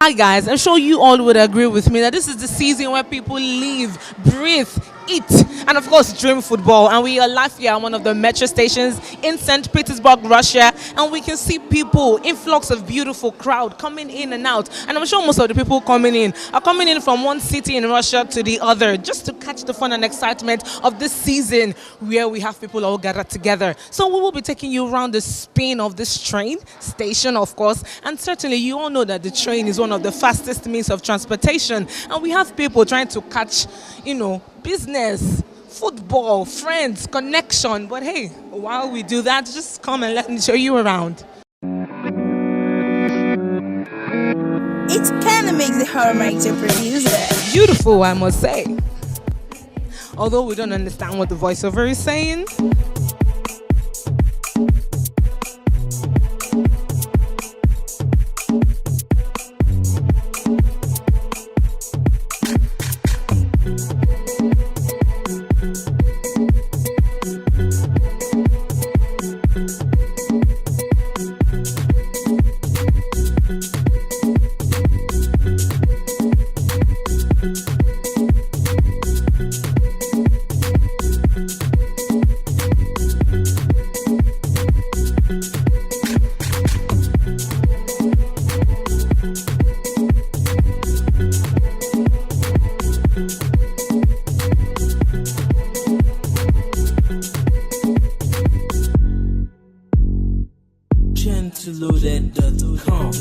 Hi guys, I'm sure you all would agree with me that this is the season where people live, breathe, eat, and of course dream football. And we are live here at one of the metro stations in St. Petersburg, Russia, and we can see people, influx of beautiful crowd coming in and out. And I'm sure most of the people coming in are coming in from one city in Russia to the other just to catch the fun and excitement of this season where we have people all gathered together. So we will be taking you around the spin of this train station, of course, and certainly you all know that the train is one of the fastest means of transportation, and we have people trying to catch, business, football, friends, connection. But hey, while we do that, just come and let me show you around. It kind of makes it hard to produce it. Beautiful, I must say. Although we don't understand what the voiceover is saying. Gentleloaded.com.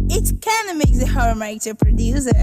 It kind of makes it hard to produce it.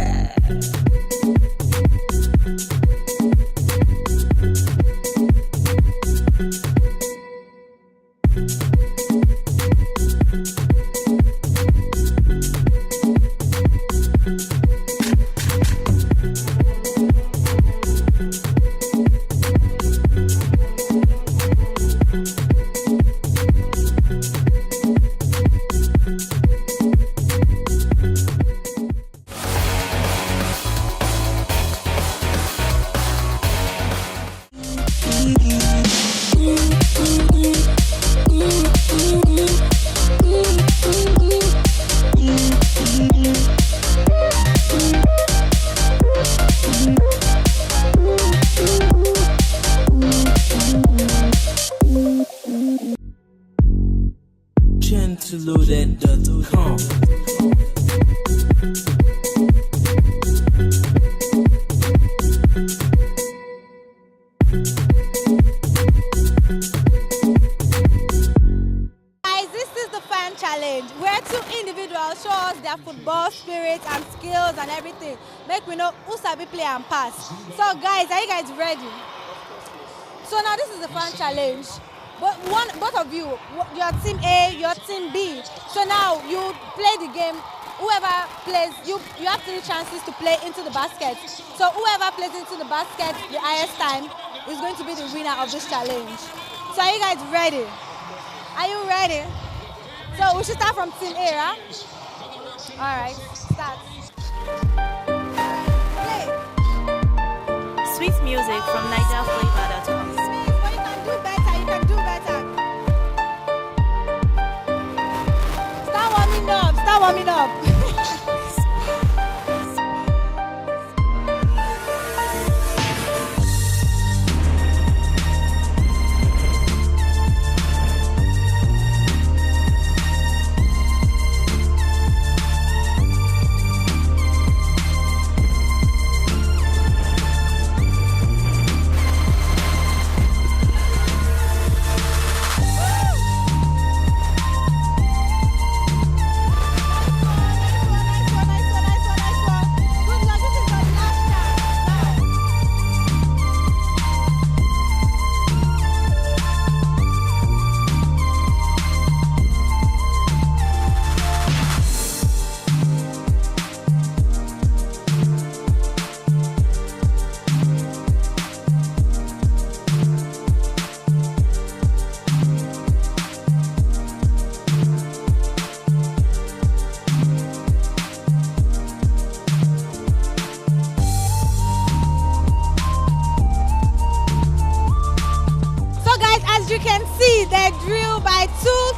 Gentleloaded.com. Challenge where two individuals show us their football spirit and skills and everything. Make we know who sabi play and pass. So guys, are you guys ready? So now this is the fan challenge. But both of you, your team A, your team B. So now you play the game. Whoever plays, you have 3 chances to play into the basket. So whoever plays into the basket the highest time is going to be the winner of this challenge. So are you guys ready? Are you ready? So we should start from team A, right? All right, start. Play. Sweet music from NaijaFlavor.com. But you can do better, you can do better. Start warming up.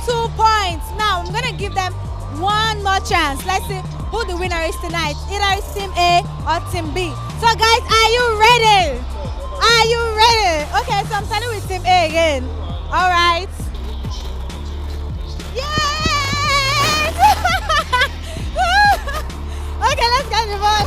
2 points. Now I'm gonna give them one more chance. Let's see who the winner is tonight. Either it's Team A or Team B. So guys, are you ready? Are you ready? Okay, so I'm starting with Team A again. All right. Yes! Okay, let's get the ball.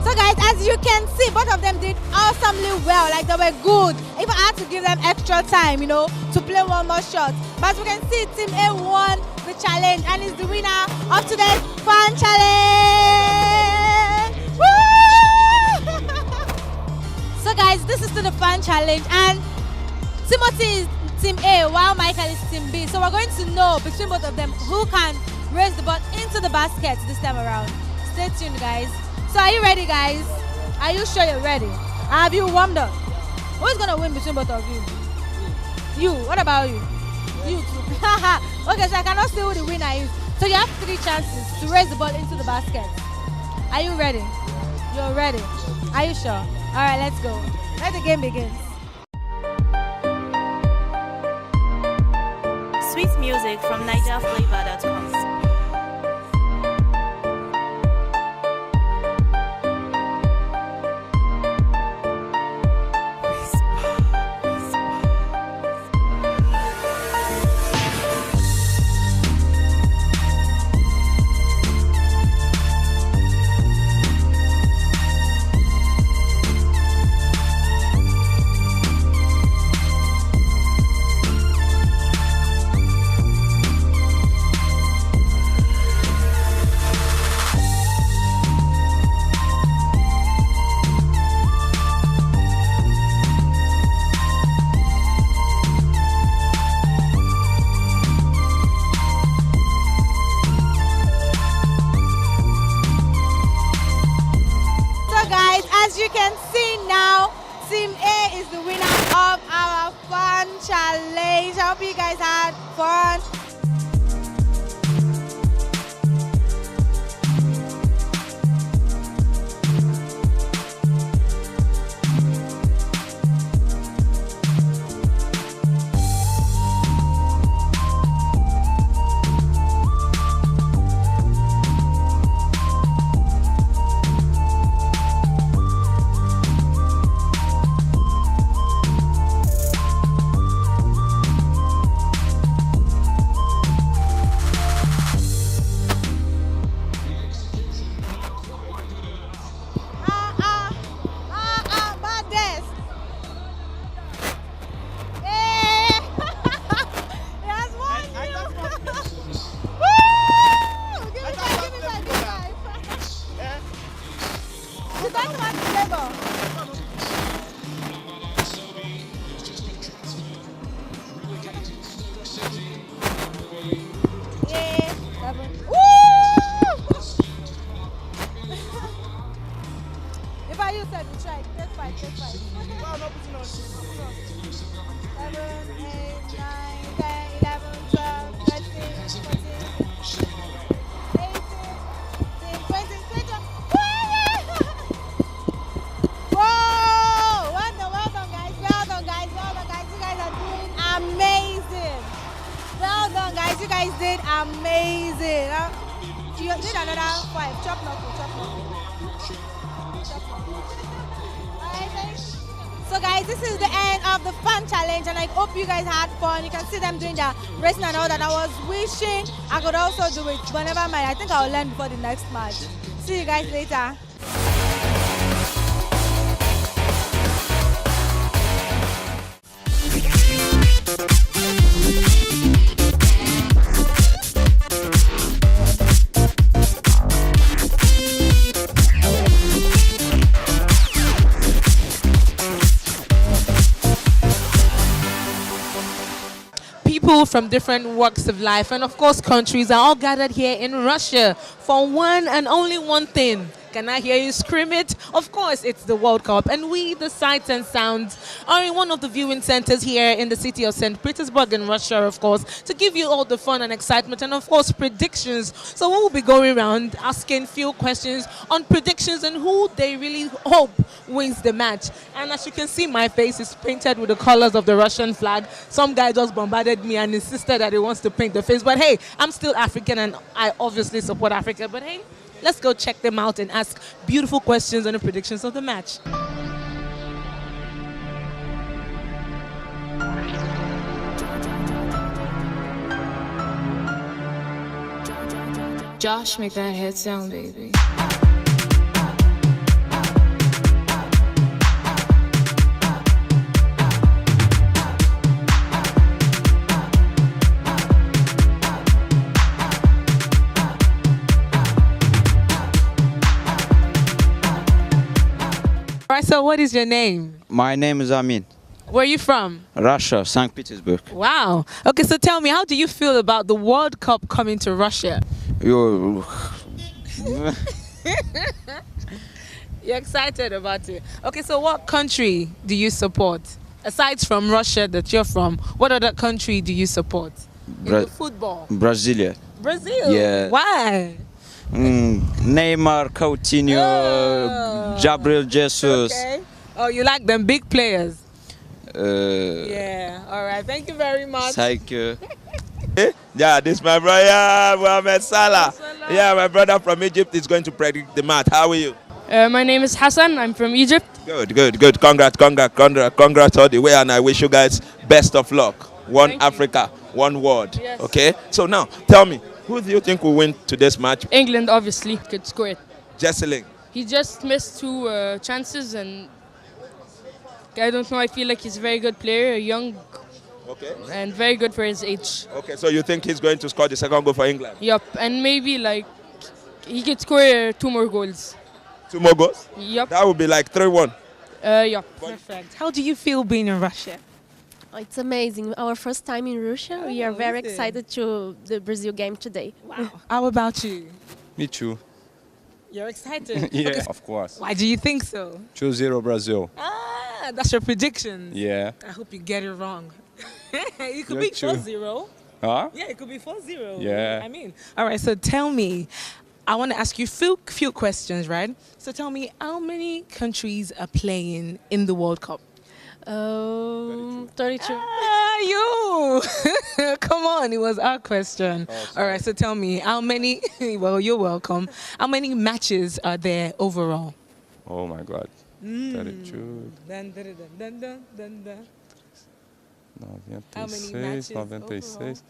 So guys, as you can see, both of them did awesomely well. Like, they were good. If I had to give them extra time, you know, to play one more shot. But as we can see, Team A won the challenge and is the winner of today's fun challenge. Woo! So guys, this is to the fun challenge, and Timothy is Team A while Michael is Team B. So we're going to know between both of them who can raise the ball into the basket this time around. Stay tuned, guys. So are you ready, guys? Are you sure you're ready? Have you warmed up? Who's gonna win between both of you? You. What about you? You too. Okay, so I cannot say who the winner is. So you have 3 chances to raise the ball into the basket. Are you ready? You're ready. Are you sure? All right, let's go. Let the game begin. Sweet music from NaijaFlavor.com. As you can see now, Team A is the winner of our fun challenge. I hope you guys had fun. You guys did amazing. You did another 5. Chop knuckle, chop knuckle. Chop knuckle. Alright, thanks. So guys, this is the end of the fun challenge, and I hope you guys had fun. You can see them doing their racing and all that. I was wishing I could also do it, but never mind. I think I'll learn before the next match. See you guys later. People from different walks of life and of course countries are all gathered here in Russia for one and only one thing: Can I hear you scream it? Of course, it's the World Cup, and we, the Sights and Sounds, are in one of the viewing centers here in the city of St. Petersburg in Russia, of course, to give you all the fun and excitement and, of course, predictions. So we will be going around asking few questions on predictions and who they really hope wins the match. And as you can see, my face is painted with the colors of the Russian flag. Some guy just bombarded me and insisted that he wants to paint the face. But hey, I'm still African and I obviously support Africa. But hey, let's go check them out and ask beautiful questions on the predictions of the match. Josh, make that head sound, baby. All right, so what is your name? My name is Amin. Where are you from? Russia, St. Petersburg. Wow. Okay, so tell me, how do you feel about the World Cup coming to Russia? You, You're excited about it. Okay, so what country do you support? Aside from Russia that you're from, what other country do you support? In the football? Brasilia. Brazil? Yeah. Why? Neymar, Coutinho, Gabriel Jesus. Okay. Oh, you like them big players? Uh, Yeah. All right. Thank you very much. Thank you. Yeah, this is my brother, Mohamed Salah. Yeah, my brother from Egypt is going to predict the match. How are you? My name is Hassan. I'm from Egypt. Good. Congrats all the way, and I wish you guys best of luck. One Thank you. Africa, one world. Yes. Okay? So now, tell me, who do you think will win today's match? England obviously could score it. Jesseling. He just missed two chances, and I don't know. I feel like he's a very good player, young Okay. and very good for his age. Okay, so you think he's going to score the second goal for England? Yup, and maybe like he could score 2 more goals. 2 more goals? Yup. That would be like 3-1. Yup. Perfect. How do you feel being in Russia? Oh, it's amazing. Our first time in Russia. We are very excited to the Brazil game today. Wow. How about you? Me too. You're excited? Yeah, Okay, of course. why do you think so? 2-0 Brazil. Ah, that's your prediction. Yeah. I hope you get it wrong. It could You're be too. 4-0. Huh? Yeah, it could be 4-0. Yeah. I mean, all right, so tell me, I want to ask you few questions, right? So tell me, how many countries are playing in the World Cup? 32. Ah, you! Come on, it was our question. All right, so tell me, how many, well, you're welcome. How many matches are there overall? Oh my God. 32, Dun, dun, dun, dun, dun, dun, dun. How many 96, matches 96,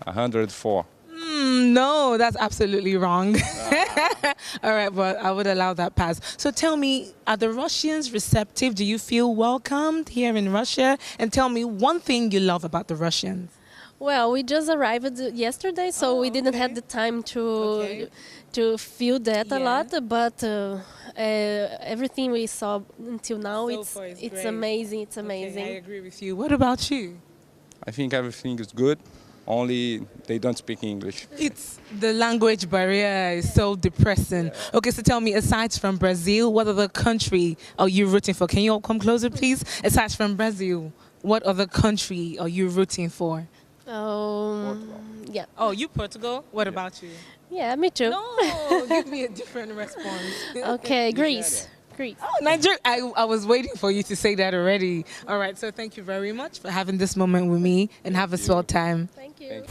104. No, that's absolutely wrong. All right, but I would allow that pass. So tell me, are the Russians receptive? Do you feel welcomed here in Russia? And tell me one thing you love about the Russians. Well, we just arrived yesterday, so we didn't have the time to feel that a Yeah. lot. But everything we saw until now, So far is it's great. amazing. It's Okay, amazing. I agree with you. What about you? I think everything is good, only they don't speak English. It's the language barrier is so depressing. Okay, so tell me, aside from Brazil, what other country are you rooting for? Can you all come closer, please? Aside from Brazil, what other country are you rooting for? Yeah. Oh, you Portugal? What about you? Yeah, me too. No, give me a different response. Okay, Greece. Greece. Oh, Nigeria. I was waiting for you to say that already. All right, so thank you very much for having this moment with me and have a swell time. Thank you.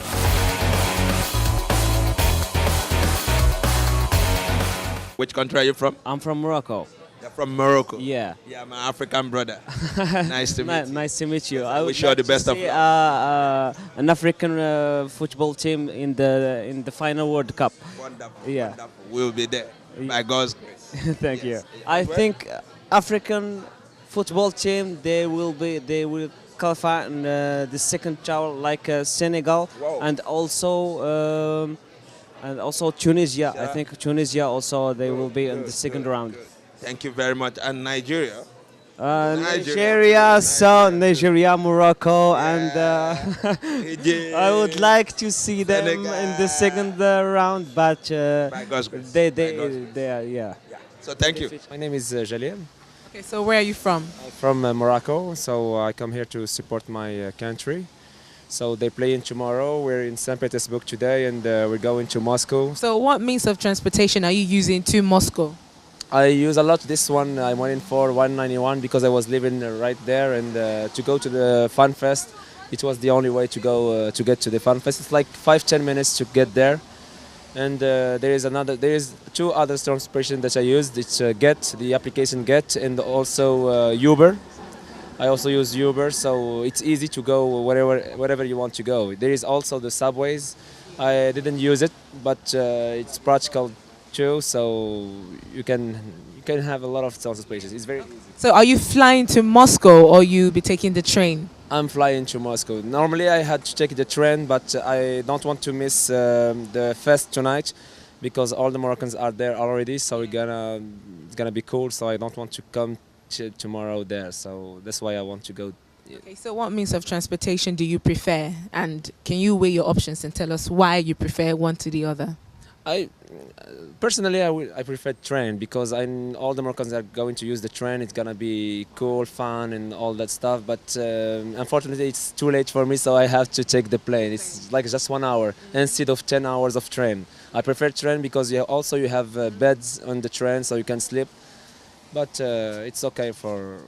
Which country are you from? I'm from Morocco. You're from Morocco. Yeah. Yeah, my African brother. Nice to meet you. Nice to meet you. I would wish you all like the best to of see, luck. an African football team in the final World Cup. Wonderful. Yeah. Wonderful. We'll be there. By God's grace. Thank you. Yes. I think African football team they will qualify in the second round like Senegal Wow. and also Tunisia. I think Tunisia also they will be in the second round. Thank you very much. And Nigeria? Nigeria, Morocco, and Egypt. I would like to see them Senegal. in the second round, but By God's grace. they By God's grace. are, yeah. Yeah. So thank you. My name is Jalil. Okay, so where are you from? I'm from Morocco, so I come here to support my country. So they play in tomorrow. We're in St. Petersburg today, and we're going to Moscow. So what means of transportation are you using to Moscow? I use a lot this one. I went in for 191 because I was living right there, and to go to the Fun Fest, it was the only way to go to get to the Fun Fest. It's like 5-10 minutes to get there. And there is two other transportation that I used. It's Get, the application Get, and also Uber. I also use Uber, so it's easy to go wherever you want to go. There is also the subways. I didn't use it, but it's practical too. So you can have a lot of transportation. It's very easy. So are you flying to Moscow or you be taking the train? I'm flying to Moscow. Normally I had to take the train, but I don't want to miss the fest tonight because all the Moroccans are there already. So it's gonna be cool. So I don't want to come tomorrow there. So that's why I want to go. Okay, so what means of transportation do you prefer? And can you weigh your options and tell us why you prefer one to the other? Personally, I prefer train because all the Moroccans are going to use the train. It's gonna be cool, fun, and all that stuff. But unfortunately, it's too late for me, so I have to take the plane. It's like just 1 hour instead of 10 hours of train. I prefer train because you have beds on the train, so you can sleep. But it's okay for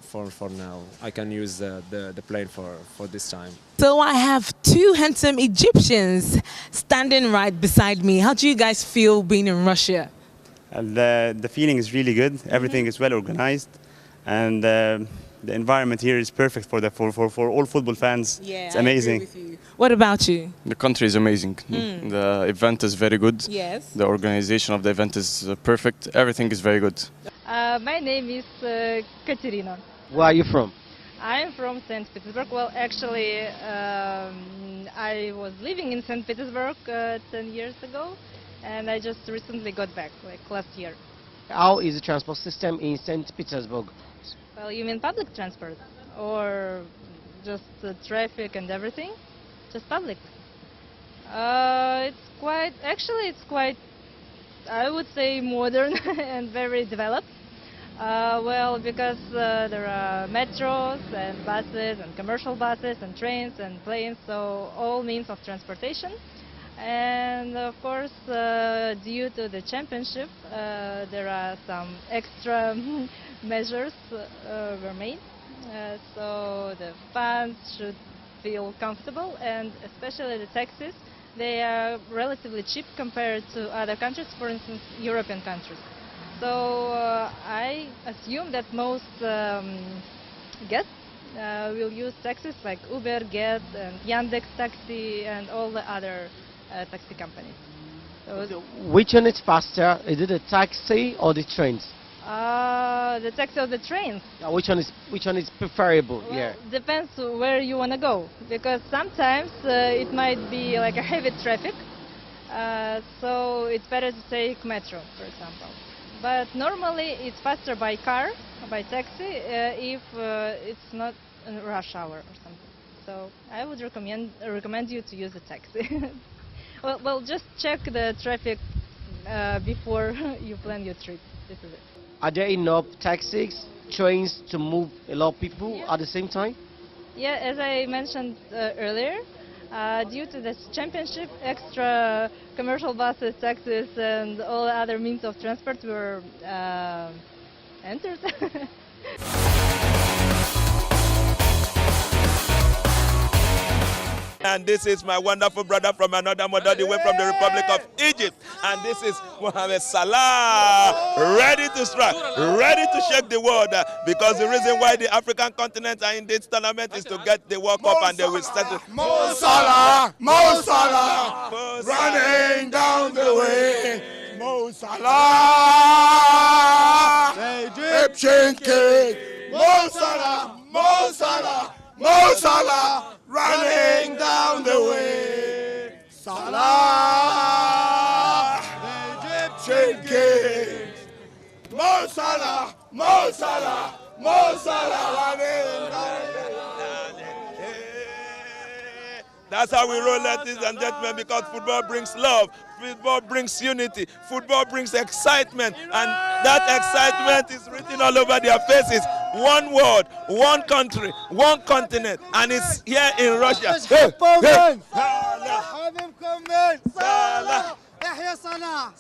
now. I can use the plane for this time. So I have two handsome Egyptians standing right beside me. How do you guys feel being in Russia? The feeling is really good. Everything is well organized, and the environment here is perfect for all football fans. Yeah, it's amazing. I agree with you. What about you? The country is amazing. The event is very good. Yes. The organization of the event is perfect. Everything is very good. My name is Katerina. Where are you from? I'm from St. Petersburg. Well, actually, I was living in St. Petersburg 10 years ago, and I just recently got back, like last year. How is the transport system in St. Petersburg? Well, you mean public transport or just traffic and everything? Just public. It's quite, I would say, modern and very developed. Well, because there are metros and buses and commercial buses and trains and planes, so all means of transportation. And of course, due to the championship, there are some extra measures were made. So the fans should feel comfortable, and especially the taxis, they are relatively cheap compared to other countries, for instance, European countries. So I assume that most guests will use taxis like Uber, Get, and Yandex Taxi, and all the other taxi companies. So which one is faster? Is it the taxi or the trains? The taxi or the trains? Which one is preferable? Well, yeah. Depends where you want to go, because sometimes it might be like a heavy traffic, so it's better to take metro, for example. But normally it's faster by car, by taxi, if it's not in rush hour or something. So I would recommend you to use a taxi. well, just check the traffic before you plan your trip. This is it. Are there enough taxis, trains to move a lot of people at the same time? Yeah, as I mentioned earlier, due to this championship, extra commercial buses, taxis, and all other means of transport were entered. And this is my wonderful brother from another mother, the way from the Republic of Egypt. And this is Mohamed Salah, ready to strike, ready to shake the world. Because the reason why the African continent are in this tournament is to get the World Cup, and they will settle. Mo Salah, running down the way. Mo Salah, Egyptian king. Mo Salah, Mo Salah, Mo Salah. Running down the way, Salah, the Egyptian king. Mo Salah, Mo Salah, Mo Salah, running down the way. That's how we roll, ladies and gentlemen, because football brings love, football brings unity, football brings excitement, and that excitement is written all over their faces. One world, one country, one continent, and it's here in Russia. Hey, hey. Salah.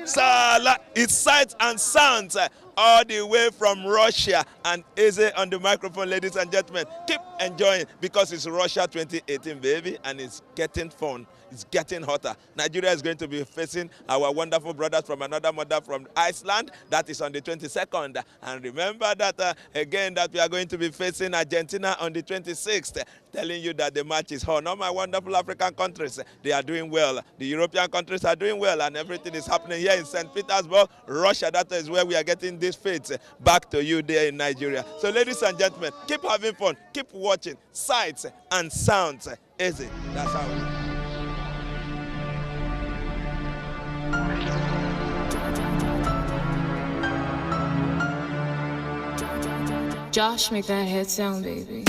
Salah. It's sights and sounds all the way from Russia. And easy on the microphone, ladies and gentlemen. Keep enjoying because it's Russia 2018, baby, and it's getting fun. It's getting hotter. Nigeria is going to be facing our wonderful brothers from another mother from Iceland. That is on the 22nd. And remember that again that we are going to be facing Argentina on the 26th. Telling you that the match is on. All my wonderful African countries, they are doing well. The European countries are doing well, and everything is happening here in St. Petersburg, Russia. That is where we are getting these fates back to you there in Nigeria. So ladies and gentlemen, keep having fun, keep watching sights and sounds. Easy. That's how we do. Josh, make that head sound, baby.